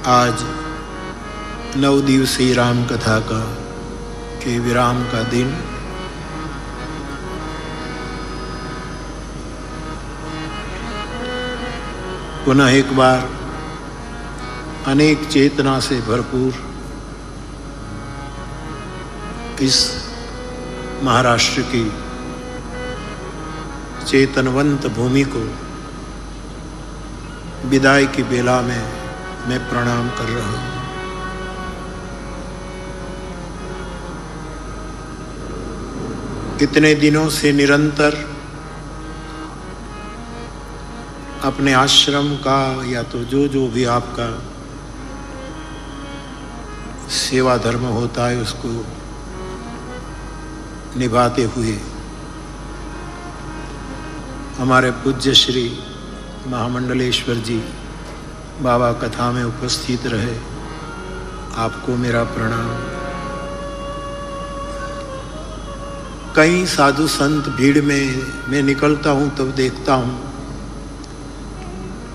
आज 9 दिवसीय राम कथा का के विराम का दिन। पुनः एक बार अनेक चेतना से भरपूर इस महाराष्ट्र की चेतनवंत भूमि को विदाई की बेला में मैं प्रणाम कर रहा हूँ। कितने दिनों से निरंतर अपने आश्रम का या तो जो भी आपका सेवा धर्म होता है उसको निभाते हुए हमारे पूज्य श्री महामंडलेश्वर जी बाबा कथा में उपस्थित रहे। आपको मेरा प्रणाम। कई साधु संत भीड़ में मैं निकलता हूँ तब देखता हूँ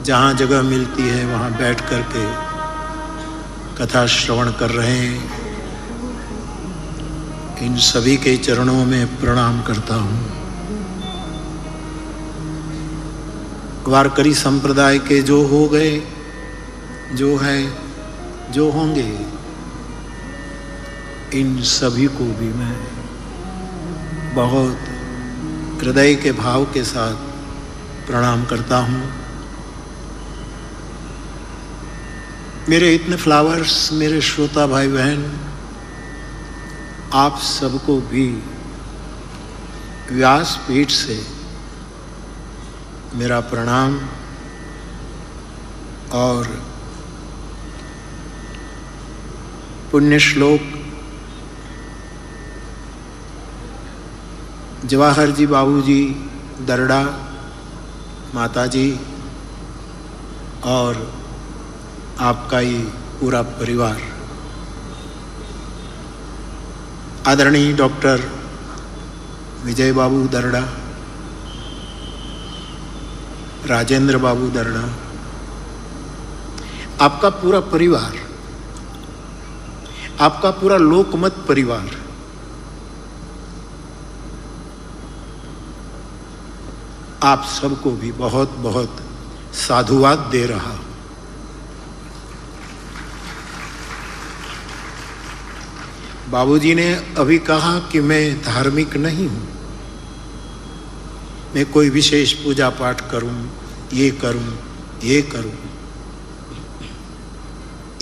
जहाँ जगह मिलती है वहाँ बैठ करके कथा श्रवण कर रहे हैं। इन सभी के चरणों में प्रणाम करता हूँ। वारकरी संप्रदाय के जो हो गए, जो है, जो होंगे, इन सभी को भी मैं बहुत हृदय के भाव के साथ प्रणाम करता हूँ। मेरे इतने फ्लावर्स, मेरे श्रोता भाई बहन, आप सबको भी व्यासपीठ से मेरा प्रणाम और पुण्य श्लोक जवाहर जी, बाबूजी, दरड़ा, माताजी और आपका ही पूरा परिवार। आदरणीय डॉक्टर विजय बाबू दरड़ा, राजेंद्र बाबू दरड़ा, आपका पूरा परिवार, आपका पूरा लोकमत परिवार, आप सबको भी बहुत बहुत साधुवाद दे रहा। बाबूजी ने अभी कहा कि मैं धार्मिक नहीं हूं, मैं कोई विशेष पूजा पाठ करूं, ये करूं, ये करूं।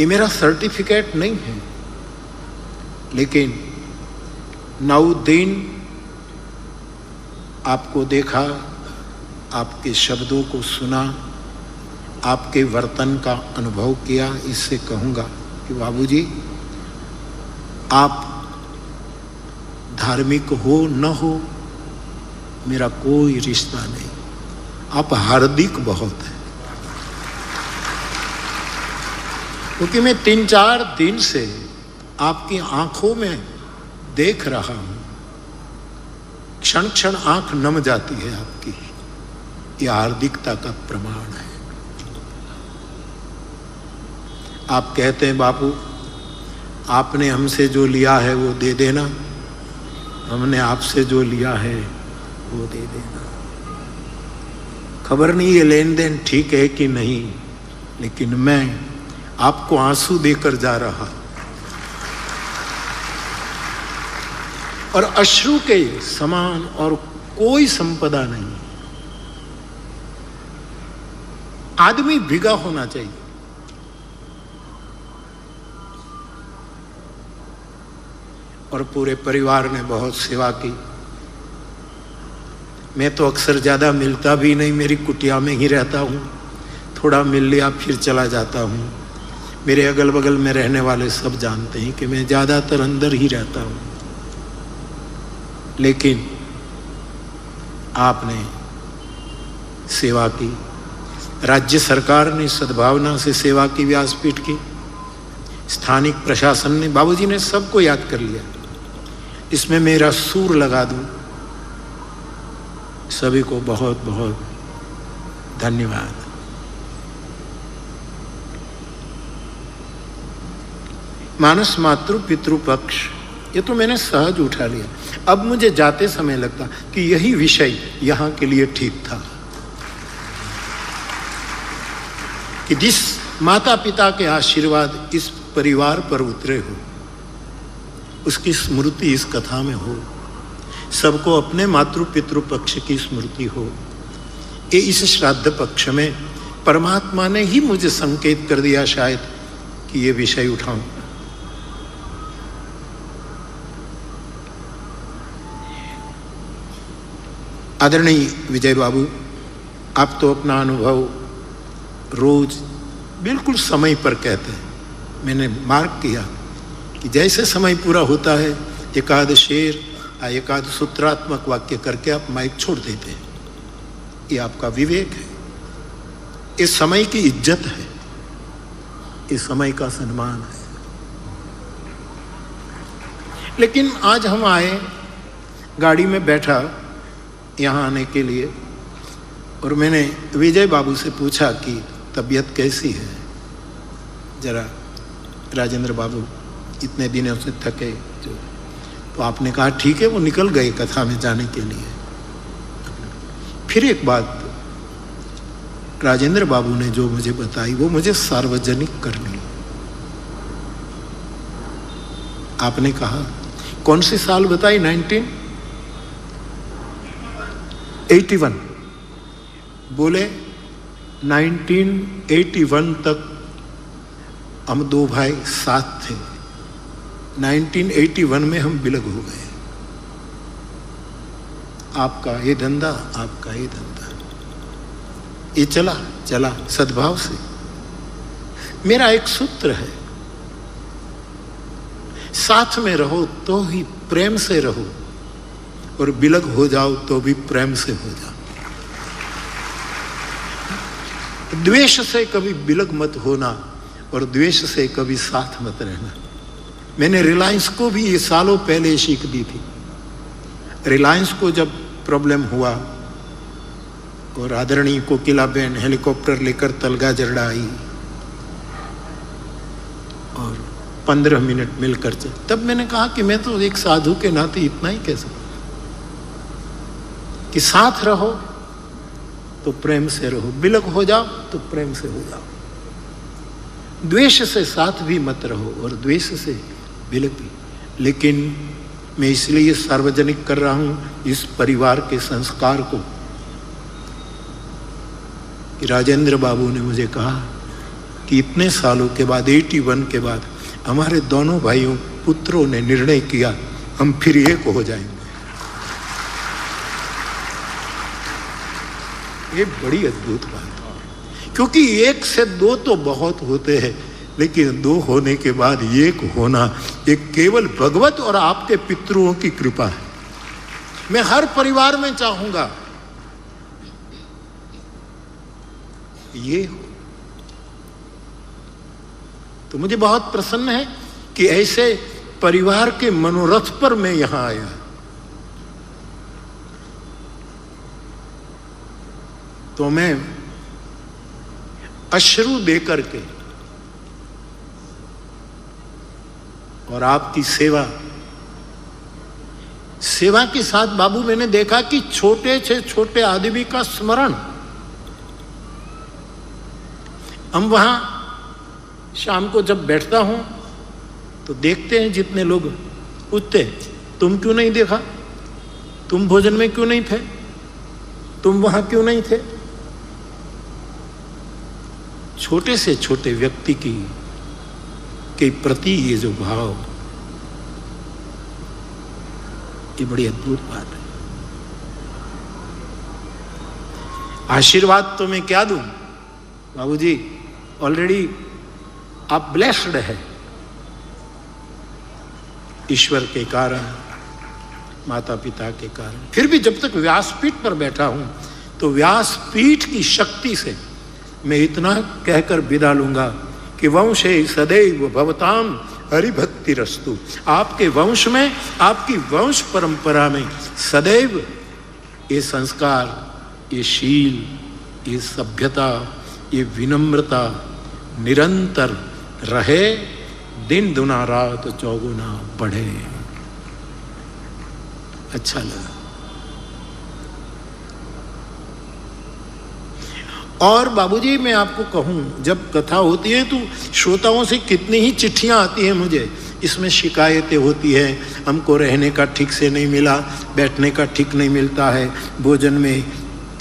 ये मेरा सर्टिफिकेट नहीं है, लेकिन 9 दिन आपको देखा, आपके शब्दों को सुना, आपके वर्तन का अनुभव किया। इससे कहूँगा कि बाबूजी, आप धार्मिक हो न हो मेरा कोई रिश्ता नहीं, आप हार्दिक बहुत है। क्योंकि मैं 3-4 दिन से आपकी आंखों में देख रहा हूं, क्षण क्षण आंख नम जाती है आपकी। यह हार्दिकता का प्रमाण है। आप कहते हैं बापू, आपने हमसे जो लिया है वो दे देना, हमने आपसे जो लिया है वो दे देना। खबर नहीं ये लेन देन ठीक है कि नहीं, लेकिन मैं आपको आंसू देकर जा रहा और अश्रु के समान और कोई संपदा नहीं। आदमी भीगा होना चाहिए। और पूरे परिवार ने बहुत सेवा की। मैं तो अक्सर ज़्यादा मिलता भी नहीं, मेरी कुटिया में ही रहता हूँ। थोड़ा मिल लिया फिर चला जाता हूँ। मेरे अगल बगल में रहने वाले सब जानते हैं कि मैं ज़्यादातर अंदर ही रहता हूँ। लेकिन आपने सेवा की, राज्य सरकार ने सद्भावना से सेवा की, व्यासपीठ की, स्थानिक प्रशासन ने, बाबूजी ने सबको याद कर लिया। इसमें मेरा सूर लगा दूं। सभी को बहुत बहुत धन्यवाद। मानस मातृ पितृपक्ष, ये तो मैंने सहज उठा लिया। अब मुझे जाते समय लगता कि यही विषय यहाँ के लिए ठीक था, कि जिस माता पिता के आशीर्वाद इस परिवार पर उतरे हो, उसकी स्मृति इस कथा में हो, सबको अपने मातृ पितृ पक्ष की स्मृति हो। ये इस श्राद्ध पक्ष में परमात्मा ने ही मुझे संकेत कर दिया शायद कि ये विषय उठाऊं। आदरणीय विजय बाबू, आप तो अपना अनुभव रोज बिल्कुल समय पर कहते हैं। मैंने मार्क किया कि जैसे समय पूरा होता है एकाध शेर या एकाध सूत्रात्मक वाक्य करके आप माइक छोड़ देते हैं। ये आपका विवेक है, ये समय की इज्जत है, ये समय का सम्मान है। लेकिन आज हम आए, गाड़ी में बैठा यहाँ आने के लिए, और मैंने विजय बाबू से पूछा कि तबीयत कैसी है। जरा राजेंद्र बाबू इतने दिनों से थके जो, तो आपने कहा ठीक है, वो निकल गए कथा में जाने के लिए। फिर एक बात राजेंद्र बाबू ने जो मुझे बताई वो मुझे सार्वजनिक करनी। आपने कहा कौन सी साल बताई? 1981। बोले 1981 तक हम दो भाई साथ थे, 1981 में हम बिलग हो गए। आपका ये धंधा, आपका ये धंधा, ये चला चला सद्भाव से। मेरा एक सूत्र है, साथ में रहो तो ही प्रेम से रहो, और बिलग हो जाओ तो भी प्रेम से हो जाओ। द्वेष से कभी बिलग मत होना और द्वेष से कभी साथ मत रहना। मैंने रिलायंस को भी ये सालों पहले सीख दी थी। रिलायंस को जब प्रॉब्लम हुआ और आदरणीय कोकिला बहन हेलीकॉप्टर लेकर तलगा जरड़ा आई और 15 मिनट मिलकर चल, तब मैंने कहा कि मैं तो एक साधु के नाते इतना ही कह सकता कि साथ रहो तो प्रेम से रहो, बिलग हो जाओ तो प्रेम से हो जाओ। द्वेष से साथ भी मत रहो और द्वेष से बिलग भी। लेकिन मैं इसलिए सार्वजनिक कर रहा हूं इस परिवार के संस्कार को कि राजेंद्र बाबू ने मुझे कहा कि इतने सालों के बाद 81 के बाद हमारे दोनों भाइयों पुत्रों ने निर्णय किया हम फिर एक हो जाएंगे। ये बड़ी अद्भुत बात है, क्योंकि एक से दो तो बहुत होते हैं, लेकिन दो होने के बाद एक होना ये केवल भगवत और आपके पितरों की कृपा है। मैं हर परिवार में चाहूंगा ये हो। तो मुझे बहुत प्रसन्न है कि ऐसे परिवार के मनोरथ पर मैं यहां आया। तो मैं अश्रु देकर के और आपकी सेवा के साथ बाबू मैंने देखा कि छोटे से छोटे आदमी का स्मरण। हम वहां शाम को जब बैठता हूं तो देखते हैं जितने लोग पूछते तुम क्यों नहीं देखा, तुम भोजन में क्यों नहीं थे, तुम वहां क्यों नहीं थे। छोटे से छोटे व्यक्ति के प्रति ये जो भाव, ये बड़ी अद्भुत बात है। आशीर्वाद तो मैं क्या दूं बाबूजी, ऑलरेडी आप ब्लेस्ड है ईश्वर के कारण, माता पिता के कारण। फिर भी जब तक व्यासपीठ पर बैठा हूं तो व्यासपीठ की शक्ति से मैं इतना कहकर विदा लूंगा कि वंशे सदैव भवताम हरिभक्ति रस्तु। आपके वंश में, आपकी वंश परंपरा में सदैव ये संस्कार, ये शील, ये सभ्यता, ये विनम्रता निरंतर रहे दिन दुना रात चौगुना बढ़े। अच्छा लगा। और बाबूजी मैं आपको कहूं, जब कथा होती है तो श्रोताओं से कितनी ही चिट्ठियां आती हैं मुझे, इसमें शिकायतें होती है, हमको रहने का ठीक से नहीं मिला, बैठने का ठीक नहीं मिलता है, भोजन में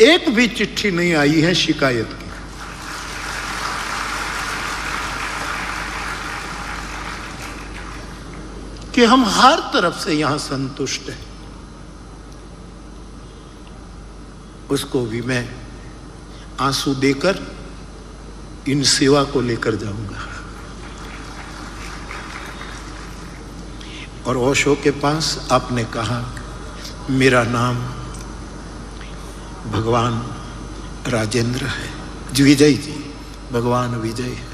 एक भी चिट्ठी नहीं आई है शिकायत की। कि हम हर तरफ से यहां संतुष्ट हैं। उसको भी मैं आंसू देकर इन सेवा को लेकर जाऊंगा। और ओशो के पास आपने कहा मेरा नाम भगवान राजेंद्र है, विजय जी, भगवान विजय है।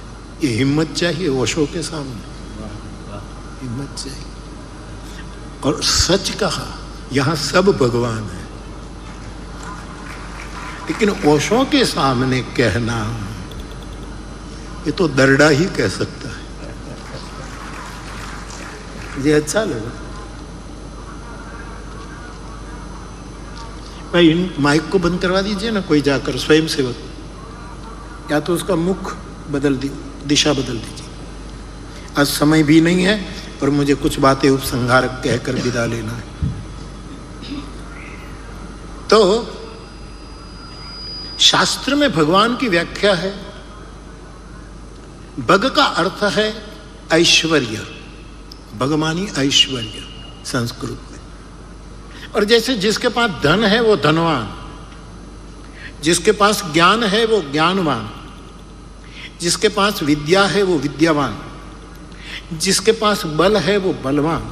ये हिम्मत चाहिए ओशो के सामने, हिम्मत चाहिए। और सच कहा, यहां सब भगवान है, लेकिन ओशो के सामने कहना ये तो दरड़ा ही कह सकता है। ये अच्छा लगा। भाई इन माइक को बंद करवा दीजिए ना, कोई जाकर स्वयं सेवक, या तो उसका मुख बदल दी, दिशा बदल दीजिए। आज समय भी नहीं है और मुझे कुछ बातें उपसंहारक कहकर विदा लेना है। तो शास्त्र में भगवान की व्याख्या है, भग का अर्थ है ऐश्वर्य, भगवानी ऐश्वर्य संस्कृत में। और जैसे जिसके पास धन है वो धनवान, जिसके पास ज्ञान है वो ज्ञानवान, जिसके पास विद्या है वो विद्यावान, जिसके पास बल है वो बलवान,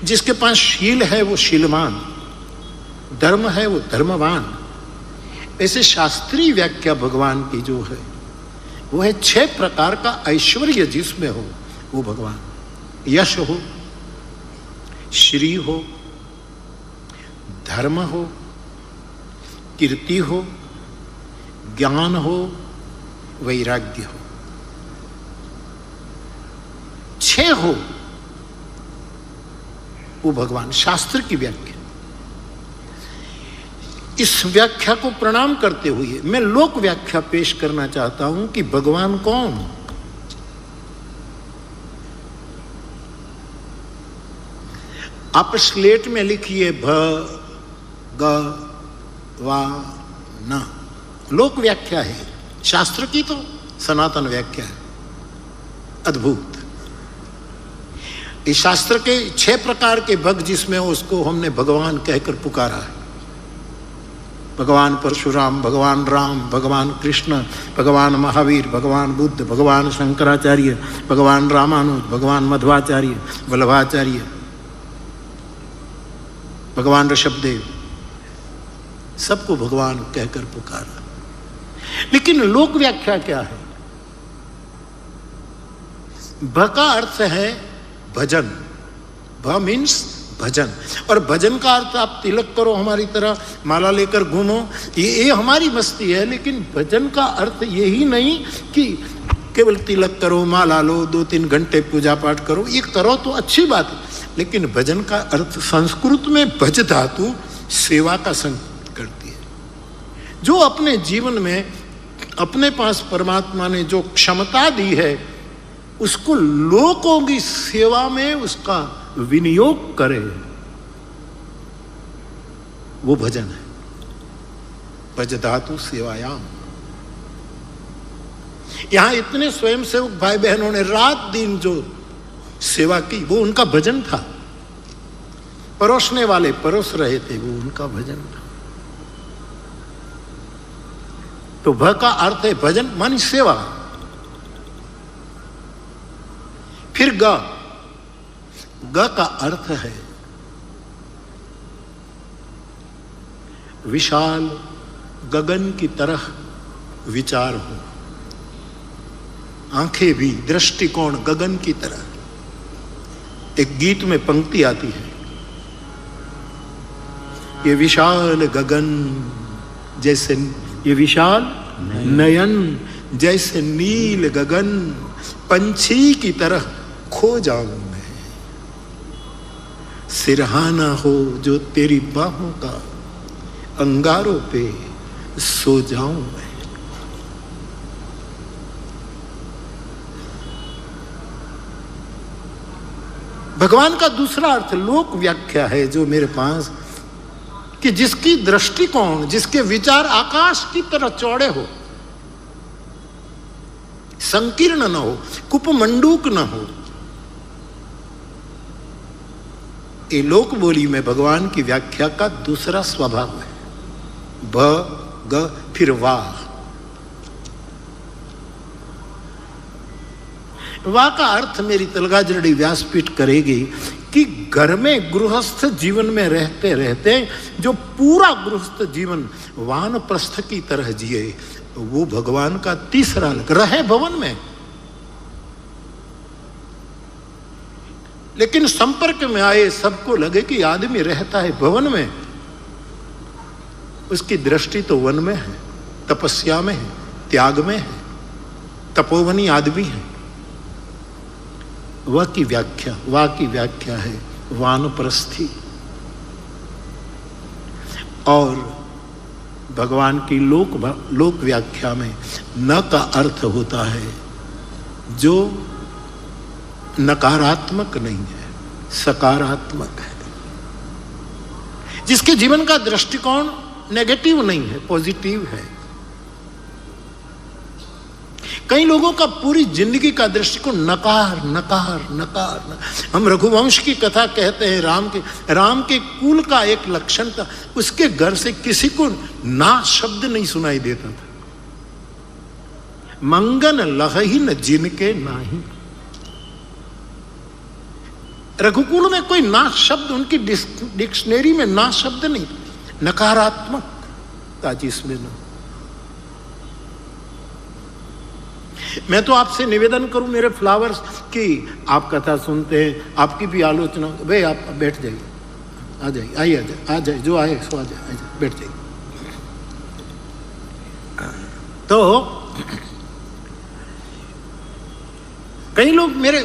जिसके पास शील है वो शीलवान, धर्म है वो धर्मवान। ऐसे शास्त्रीय व्याख्या भगवान की जो है वो है 6 प्रकार का ऐश्वर्य जिसमें हो वो भगवान। यश हो, श्री हो, धर्म हो, कीर्ति हो, ज्ञान हो, वैराग्य हो। 6 हो वो भगवान, शास्त्र की व्याख्या। इस व्याख्या को प्रणाम करते हुए मैं लोक व्याख्या पेश करना चाहता हूं कि भगवान कौन। आप स्लेट में लिखिए भगवान, लोक व्याख्या है, शास्त्र की तो सनातन व्याख्या है, अद्भुत। इस शास्त्र के 6 प्रकार के भग जिसमें उसको हमने भगवान कहकर पुकारा है। भगवान परशुराम, भगवान राम, भगवान कृष्ण, भगवान महावीर, भगवान बुद्ध, भगवान शंकराचार्य, भगवान रामानुज, भगवान मध्वाचार्य, वल्लभाचार्य, भगवान ऋषभदेव, सबको भगवान कहकर पुकारा। लेकिन लोक व्याख्या क्या है? भ का अर्थ है भजन, भ मीन्स भजन। और भजन का अर्थ आप तिलक करो हमारी तरह, माला लेकर घूमो, ये हमारी मस्ती है। लेकिन भजन का अर्थ यही नहीं कि केवल तिलक करो, माला लो, 2-3 घंटे पूजा पाठ करो, ये करो तो अच्छी बात है। लेकिन भजन का अर्थ संस्कृत में भज धातु सेवा का संकेत करती है। जो अपने जीवन में अपने पास परमात्मा ने जो क्षमता दी है उसको लोगों की सेवा में उसका विनियोग करे, वो भजन है। भज धातु सेवायाम। यहां इतने स्वयंसेवक भाई बहनों ने रात दिन जो सेवा की वो उनका भजन था। परोसने वाले परोस रहे थे, वो उनका भजन था। तो भ का अर्थ है भजन मानी सेवा। फिर ग का अर्थ है विशाल गगन की तरह विचार हो, आंखें भी दृष्टिकोण गगन की तरह। एक गीत में पंक्ति आती है, ये विशाल गगन जैसे, ये विशाल नयन जैसे नील गगन, पंछी की तरह खो जाऊं मैं, सिरहाना हो जो तेरी बाहों का, अंगारों पे सो जाऊं मैं। भगवान का दूसरा अर्थ लोक व्याख्या है जो मेरे पास, कि जिसकी दृष्टिकोण, जिसके विचार आकाश की तरह चौड़े हो, संकीर्ण न हो, कुपमंडूक न हो। ये लोक बोली में भगवान की व्याख्या का दूसरा स्वभाव है। ब ग फिर वाह। वाह का अर्थ मेरी तलगाजड़ी व्यासपीठ करेगी कि घर में गृहस्थ जीवन में रहते रहते जो पूरा गृहस्थ जीवन वानप्रस्थ की तरह जिए, वो भगवान का तीसरा रहे भवन में, लेकिन संपर्क में आए सबको लगे कि आदमी रहता है भवन में, उसकी दृष्टि तो वन में है, तपस्या में है, त्याग में है, तपोवनी आदमी है। वह की व्याख्या है वानप्रस्थी। और भगवान की लोक व्याख्या में न का अर्थ होता है जो नकारात्मक नहीं है, सकारात्मक है, जिसके जीवन का दृष्टिकोण नेगेटिव नहीं है, पॉजिटिव है। कई लोगों का पूरी जिंदगी का दृष्टिकोण नकार नकार नकार। हम रघुवंश की कथा कहते हैं, राम के कुल का एक लक्षण था, उसके घर से किसी को ना शब्द नहीं सुनाई देता था। मंगन लहही न जिनके नाही। रघुकुल में कोई ना शब्द, उनकी डिक्शनरी में ना शब्द नहीं, नकारात्मकता जिसमें ना। मैं तो आपसे निवेदन करूं मेरे फ्लावर्स कि आप कथा सुनते हैं, आपकी भी आलोचना, भाई आप बैठ जाइए, आ जाइए, आइए, आ जाइए, जो आए सो आ जाए, बैठ जाइए। तो कई लोग मेरे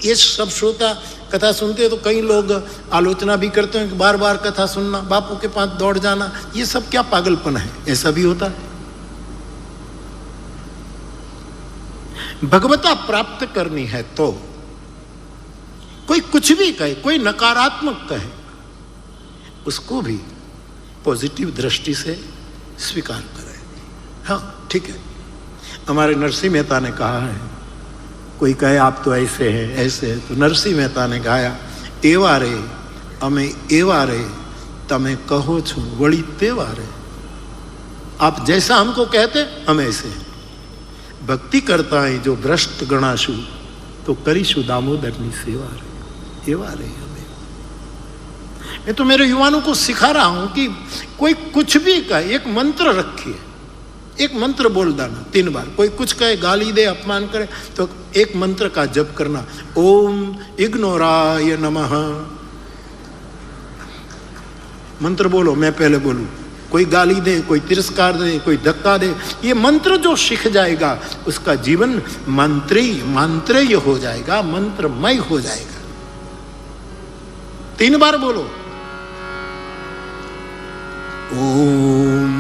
ये सब श्रोता कथा सुनते हैं, तो कई लोग आलोचना भी करते हैं कि बार बार कथा सुनना, बापू के पास दौड़ जाना, ये सब क्या पागलपन है? ऐसा भी होता है। भगवता प्राप्त करनी है तो कोई कुछ भी कहे, कोई नकारात्मक कहे, उसको भी पॉजिटिव दृष्टि से स्वीकार करें। हाँ ठीक है, हमारे नरसिंह मेहता ने कहा है, कोई कहे आप तो ऐसे हैं ऐसे है, तो नरसिंह मेहता ने गाया, एवा रे अमे एवा रे तमे कहो छो वड़ी तेवा रे। आप जैसा हमको कहते हम ऐसे हैं। भक्ति करता है जो भ्रष्ट गणाशु, तो करीशु दामोदरनी सेवा रे, एवा रे हमें। मैं तो मेरे युवाओं को सिखा रहा हूं कि कोई कुछ भी कहे, एक मंत्र रखिए, एक मंत्र बोल देना 3 बार। कोई कुछ कहे, गाली दे, अपमान करे, तो एक मंत्र का जप करना, ओम इग्नोराय नमः। मंत्र बोलो, मैं पहले बोलूं। कोई गाली दे, कोई तिरस्कार दे, कोई धक्का दे, ये मंत्र जो सीख जाएगा उसका जीवन मंत्रेय हो जाएगा, मंत्रमय हो जाएगा। 3 बार बोलो, ओम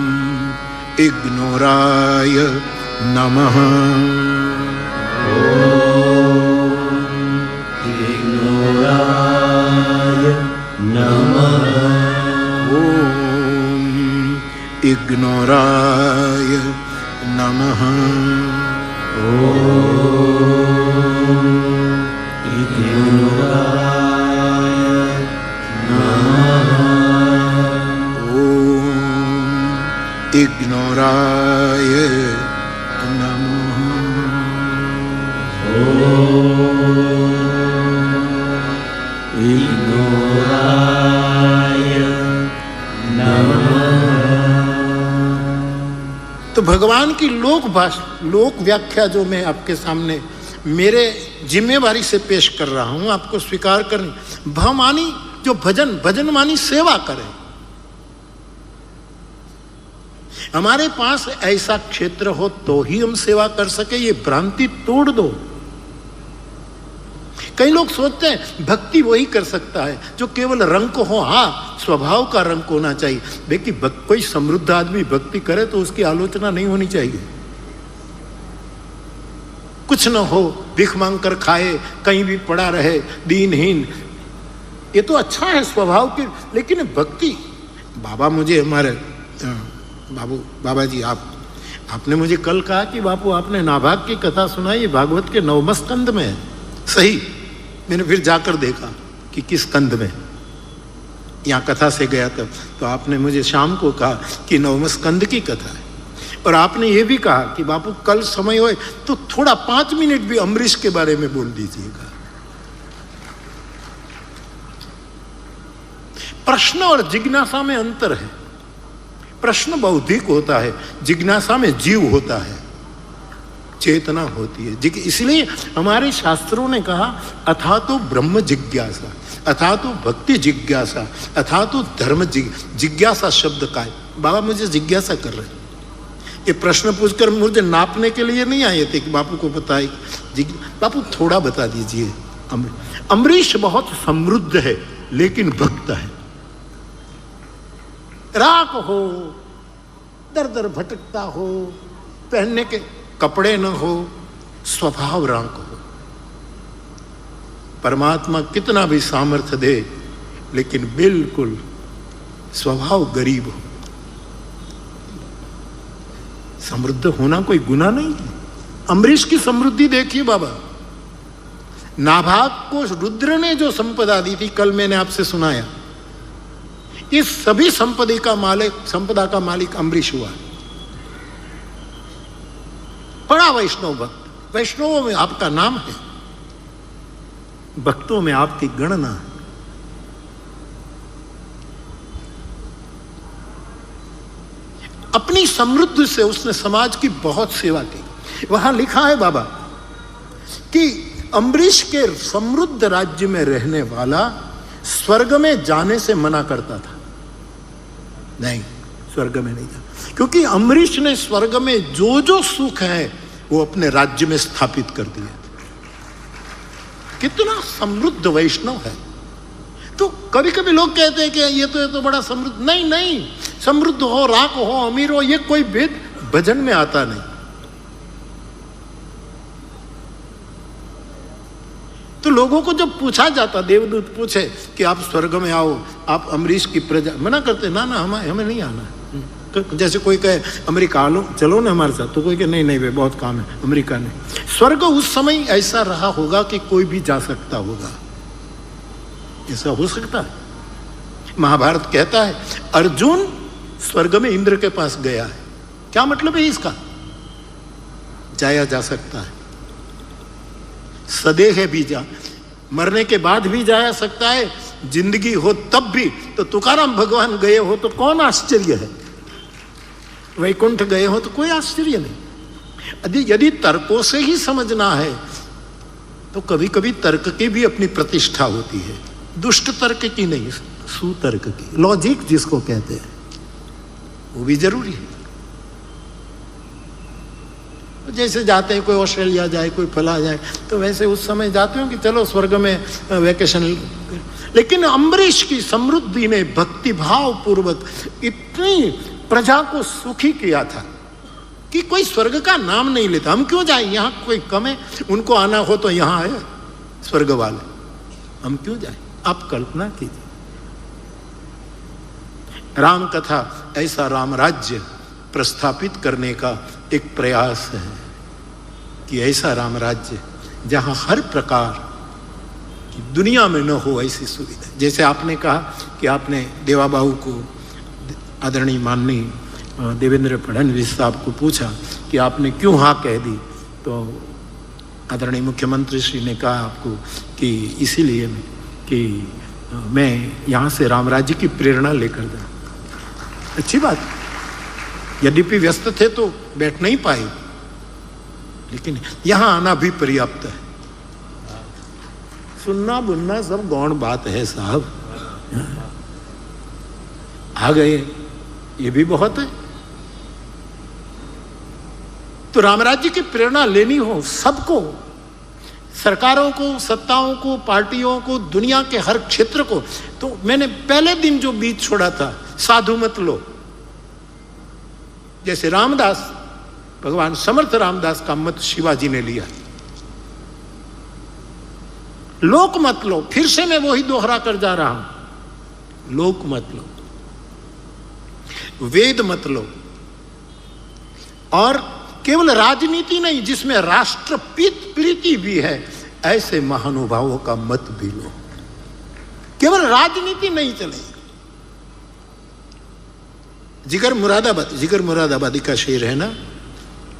इग्नोराय नमः, ओम इग्नोराय नमः, इग्नोराय नमः, ओम इग्नोराय नमः, ओम इग्नोराय नमः, ओम इग्नोराय नमः। तो भगवान की लोक व्याख्या जो मैं आपके सामने मेरे जिम्मेवारी से पेश कर रहा हूं, आपको स्वीकार करनी। भमानी जो भजन मानी सेवा करें। हमारे पास ऐसा क्षेत्र हो तो ही हम सेवा कर सके, ये भ्रांति तोड़ दो। कई लोग सोचते हैं भक्ति वही कर सकता है जो केवल रंग हो, हाँ स्वभाव का रंग होना चाहिए, लेकिन कोई समृद्ध आदमी भक्ति करे तो उसकी आलोचना नहीं होनी चाहिए। कुछ न हो, भीख मांग कर खाए, कहीं भी पड़ा रहे, दीनहीन, ये तो अच्छा है स्वभाव की, लेकिन भक्ति, बाबा मुझे हमारे बाबा जी आपने मुझे कल कहा कि बापू आपने नाभाग की कथा सुनाई, भागवत के 9वें स्कंद में है। सही, मैंने फिर जाकर देखा कि किस स्कंद में, यहाँ कथा से गया तब, तो आपने मुझे शाम को कहा कि 9वें स्कंद की कथा है। और आपने ये भी कहा कि बापू कल समय होए तो थोड़ा 5 मिनट भी अम्बरीश के बारे में बोल दीजिएगा। प्रश्न और जिज्ञासा में अंतर है। प्रश्न बौद्धिक होता है, जिज्ञासा में जीव होता है, चेतना होती है। इसलिए हमारे शास्त्रों ने कहा अथा तो ब्रह्म जिज्ञासा, अथा तो भक्ति जिज्ञासा, अथा तो धर्म जिज्ञासा शब्द का है। बाबा मुझे जिज्ञासा कर रहे हैं, ये प्रश्न पूछकर मुझे नापने के लिए नहीं आए थे कि बापू को बताए, बापू थोड़ा बता दीजिए। अम्बरीश बहुत समृद्ध है लेकिन भक्त है। राख हो, दर दर भटकता हो, पहनने के कपड़े न हो, स्वभाव राख हो। परमात्मा कितना भी सामर्थ्य दे लेकिन बिल्कुल स्वभाव गरीब हो। समृद्ध होना कोई गुनाह नहीं है। अम्बरीश की समृद्धि देखिए बाबा, नाभाग को रुद्र ने जो संपदा दी थी, कल मैंने आपसे सुनाया, इस सभी संपदा का मालिक अम्बरीश हुआ। बड़ा वैष्णव भक्त, वैष्णवों में आपका नाम है, भक्तों में आपकी गणना है। अपनी समृद्धि से उसने समाज की बहुत सेवा की। वहां लिखा है बाबा कि अम्बरीश के समृद्ध राज्य में रहने वाला स्वर्ग में जाने से मना करता था। नहीं, स्वर्ग में नहीं जा, क्योंकि अम्बरीश ने स्वर्ग में जो जो सुख है वो अपने राज्य में स्थापित कर दिए। कितना समृद्ध वैष्णव है। तो कभी कभी लोग कहते हैं कि ये तो बड़ा समृद्ध, नहीं, समृद्ध हो, राख हो, अमीर हो, ये कोई भेद भजन में आता नहीं। तो लोगों को जब पूछा जाता, देवदूत पूछे कि आप स्वर्ग में आओ, आप अम्बरीश की प्रजा, मना करते, ना हमें नहीं आना। जैसे कोई कहे अमेरिका लो, चलो ना हमारे साथ, तो कोई कहे नहीं भाई बहुत काम है, अमेरिका नहीं। स्वर्ग उस समय ऐसा रहा होगा कि कोई भी जा सकता होगा, ऐसा हो सकता है। महाभारत कहता है अर्जुन स्वर्ग में इंद्र के पास गया है। क्या मतलब है इसका? जाया जा सकता है, सदेह भी जा, मरने के बाद भी जाया सकता है, जिंदगी हो तब भी। तो तुकाराम भगवान गए हो तो कौन आश्चर्य है, वैकुंठ गए हो तो कोई आश्चर्य नहीं। यदि तर्कों से ही समझना है तो कभी कभी तर्क की भी अपनी प्रतिष्ठा होती है, दुष्ट तर्क की नहीं, सुतर्क की, लॉजिक जिसको कहते हैं, वो भी जरूरी है। जैसे जाते हैं, कोई ऑस्ट्रेलिया जाए, कोई फला जाए, तो वैसे उस समय जाते हो कि चलो स्वर्ग में वैकेशन। लेकिन अम्बरीश की समृद्धि ने भक्तिभाव पूर्वक इतनी प्रजा को सुखी किया था कि कोई स्वर्ग का नाम नहीं लेता। हम क्यों जाए, यहाँ कोई कम है, उनको आना हो तो यहाँ आए स्वर्ग वाले, हम क्यों जाए? आप कल्पना कीजिए, राम कथा ऐसा राम राज्य प्रस्थापित करने का एक प्रयास है कि ऐसा राम राज्य जहां हर प्रकार की दुनिया में न हो ऐसी सुविधा। जैसे आपने कहा कि आपने देवाबाहु को, आदरणीय माननीय देवेंद्र फडणवीस साहब को पूछा कि आपने क्यों हाँ कह दी, तो आदरणीय मुख्यमंत्री श्री ने कहा आपको कि इसीलिए कि मैं यहाँ से राम राज्य की प्रेरणा लेकर जाऊँ। अच्छी बात, यद्यपि व्यस्त थे तो बैठ नहीं पाए, लेकिन यहां आना भी पर्याप्त है। सुनना बुनना सब गौण बात है साहब, आ गए ये भी बहुत है। तो रामराज्य की प्रेरणा लेनी हो सबको, सरकारों को, सत्ताओं को, पार्टियों को, दुनिया के हर क्षेत्र को। तो मैंने पहले दिन जो बीज छोड़ा था, साधु मत लो। जैसे रामदास, भगवान समर्थ रामदास का मत शिवाजी ने लिया, लोक मत लो। फिर से मैं वही दोहरा कर जा रहा हूं, लोक मत लो, वेद मत लो, और केवल राजनीति नहीं जिसमें राष्ट्र प्रीति भी है, ऐसे महानुभावों का मत भी लो। केवल राजनीति नहीं चलेगी। जिगर मुरादाबादी का शेर है ना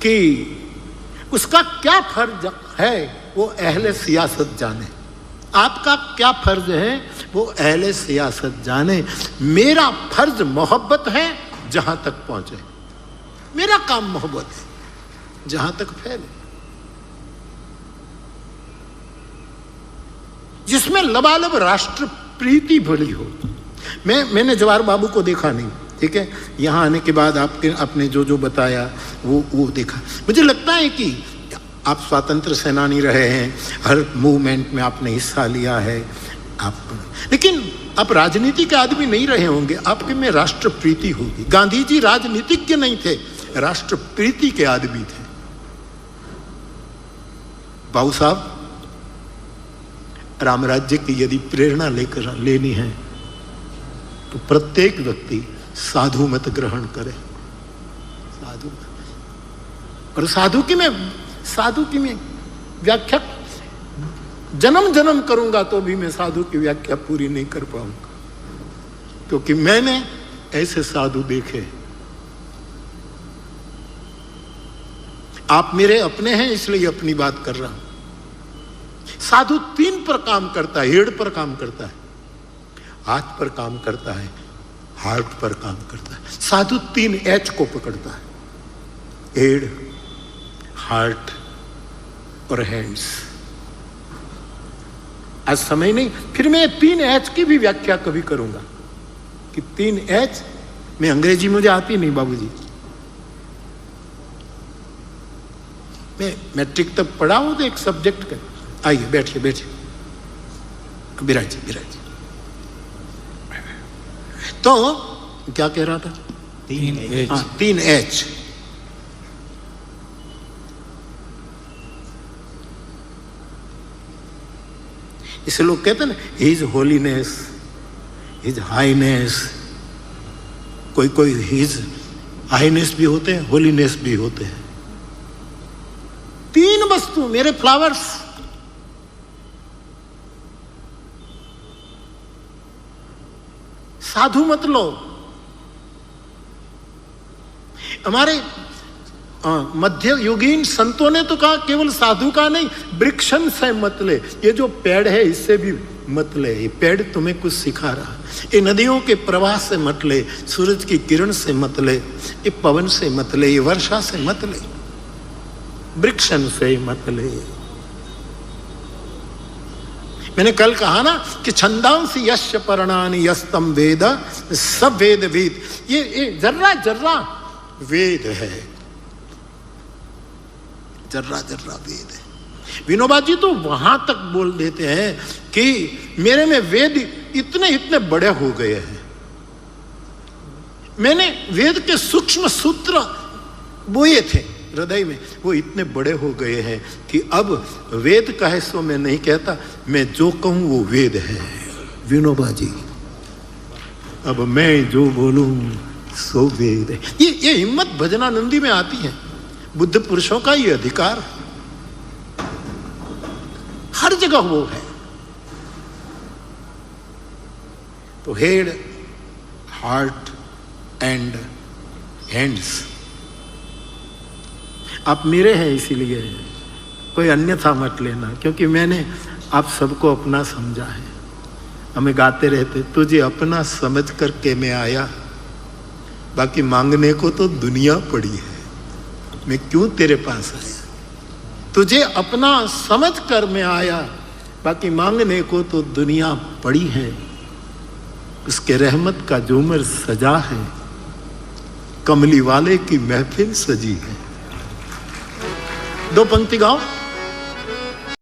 कि उसका क्या फर्ज है वो अहले सियासत जाने। आपका क्या फर्ज है वो अहले सियासत जाने। मेरा फर्ज मोहब्बत है जहां तक पहुंचे, मेरा काम मोहब्बत है जहां तक फैले, जिसमें लबालब राष्ट्र प्रीति भली हो। मैंने जवाहर बाबू को देखा नहीं, ठीक है, यहां आने के बाद आपने जो बताया वो देखा। मुझे लगता है कि आप स्वतंत्र सेनानी रहे हैं, हर मूवमेंट में आपने हिस्सा लिया है, लेकिन आप राजनीति के आदमी नहीं रहे होंगे, आपके में राष्ट्र प्रीति होगी। गांधी जी राजनीतिज्ञ नहीं थे, राष्ट्र प्रीति के आदमी थे। बाबू साहब, राम राज्य की यदि प्रेरणा लेकर लेनी है तो प्रत्येक व्यक्ति साधु मत ग्रहण करे। साधु मत। और साधु की मैं व्याख्या जन्म जन्म करूंगा तो भी मैं साधु की व्याख्या पूरी नहीं कर पाऊंगा, क्योंकि मैंने ऐसे साधु देखे। आप मेरे अपने हैं इसलिए अपनी बात कर रहा हूं। साधु 3 पर काम करता है, हेड पर काम करता है, हाथ पर काम करता है, हार्ट पर काम करता है। साधु 3 H को पकड़ता है, हेड, हार्ट और हैंड्स। आज समय नहीं, फिर मैं 3 H की भी व्याख्या कभी करूंगा कि 3 H में अंग्रेजी मुझे आती नहीं बाबूजी, मैं मैट्रिक तक पढ़ा हूं तो एक सब्जेक्ट का। आइए बैठिए विराज। तो क्या कह रहा था? 3 H। इसे लोग कहते हैं ना, हिज होलीनेस, हिज हाईनेस। कोई हिज हाईनेस भी होते हैं, होलीनेस भी होते हैं। 3 वस्तु मेरे फ्लावर्स। साधु मत लो। हमारे मध्य युगीन संतों ने तो कहा केवल साधु का नहीं, वृक्षन से मत ले। ये जो पेड़ है इससे भी मत ले, ये पेड़ तुम्हें कुछ सिखा रहा। ये नदियों के प्रवाह से मत ले, सूरज की किरण से मत ले, ये पवन से मत ले, ये वर्षा से मत ले, वृक्षन से मत ले। मैंने कल कहा ना कि छंदांसी यस्य पर्णानि यस्तम वेद सब वेद वेद। ये जर्रा जर्रा वेद है, जर्रा जर्रा वेद है। विनोबा जी तो वहां तक बोल देते हैं कि मेरे में वेद इतने इतने बड़े हो गए हैं, मैंने वेद के सूक्ष्म सूत्र बोए थे हृदय में, वो इतने बड़े हो गए हैं कि अब वेद कहे सो मैं नहीं कहता, मैं जो कहूं वो वेद है। विनोबा जी, अब मैं जो बोलूं सो वेद है। ये हिम्मत भजनानंदी में आती है। बुद्ध पुरुषों का ये अधिकार हर जगह वो है। तो हेड, हार्ट एंड हैंड्स आप मेरे हैं, इसीलिए कोई अन्यथा मत लेना, क्योंकि मैंने आप सबको अपना समझा है। हमें गाते रहते, तुझे अपना समझ करके मैं आया, बाकी मांगने को तो दुनिया पड़ी है, मैं क्यों तेरे पास आया। तुझे अपना समझ कर मैं आया, बाकी मांगने को तो दुनिया पड़ी है। उसके रहमत का झूमर सजा है, कमली वाले की महफिल सजी है। 2 पंक्ति गाओ।